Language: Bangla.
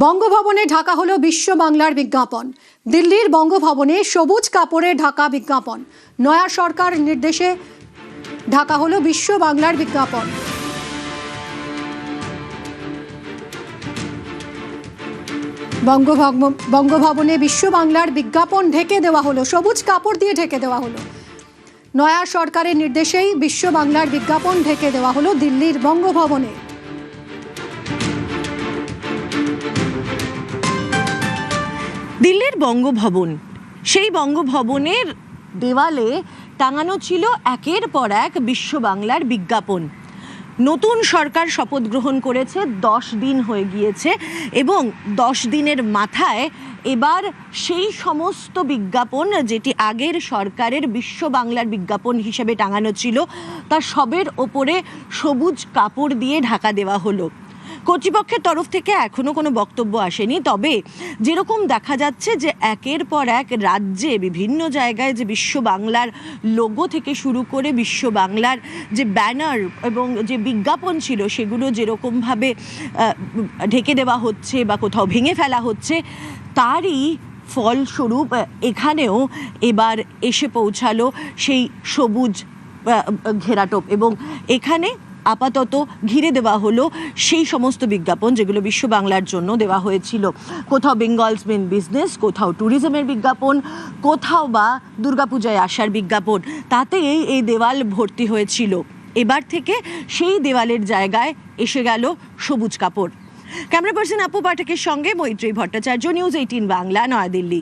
বঙ্গভবনে ঢাকা হলো বিশ্ব বাংলার বিজ্ঞাপন। দিল্লির বঙ্গভবনে সবুজ কাপড়ে ঢাকা বিজ্ঞাপন। নয়া সরকার নির্দেশে ঢাকা হলো বিশ্ব বাংলার বিজ্ঞাপন। বঙ্গভবনে বিশ্ব বাংলার বিজ্ঞাপন ঢেকে দেওয়া হলো, সবুজ কাপড় দিয়ে ঢেকে দেওয়া হলো। নয়া সরকারের নির্দেশেই বিশ্ব বাংলার বিজ্ঞাপন ঢেকে দেওয়া হলো দিল্লির বঙ্গভবনে। দিল্লির বঙ্গভবন, সেই বঙ্গভবনের দেওয়ালে টাঙানো ছিল একের পর এক বিশ্ব বাংলার বিজ্ঞাপন। নতুন সরকার শপথ গ্রহণ করেছে, 10 দিন হয়ে গিয়েছে এবং 10 দিনের মাথায় এবার সেই সমস্ত বিজ্ঞাপন যেটি আগের সরকারের বিশ্ব বাংলার বিজ্ঞাপন হিসেবে টাঙানো ছিল, তার সবের ওপরে সবুজ কাপড় দিয়ে ঢাকা দেওয়া হলো। কর্তৃপক্ষের তরফ থেকে এখনো কোনো বক্তব্য আসেনি, তবে যেরকম দেখা যাচ্ছে যে একের পর এক রাজ্যে বিভিন্ন জায়গায় যে বিশ্ব বাংলার লোগো থেকে শুরু করে বিশ্ব বাংলার যে ব্যানার এবং যে বিজ্ঞাপন ছিল সেগুলো যেরকমভাবে ঢেকে দেওয়া হচ্ছে বা কোথাও ভেঙে ফেলা হচ্ছে, তারই ফলস্বরূপ এখানেও এবার এসে পৌঁছালো সেই সবুজ ঘেরাটোপ এবং এখানে আপাতত ঘিরে দেওয়া হলো সেই সমস্ত বিজ্ঞাপন যেগুলো বিশ্ব বাংলার জন্য দেওয়া হয়েছিল। কোথাও বেঙ্গলস মেন বিজনেস, কোথাও ট্যুরিজমের বিজ্ঞাপন, কোথাও বা দুর্গাপূজায় আসার বিজ্ঞাপন, তাতেই এই দেওয়াল ভর্তি হয়েছিল। এবার থেকে সেই দেওয়ালের জায়গায় এসে গেল সবুজ কাপড়। ক্যামেরা পার্সন আপু পাঠকের সঙ্গে মৈত্রী ভট্টাচার্য, নিউজ 18 বাংলা, নয়াদিল্লি।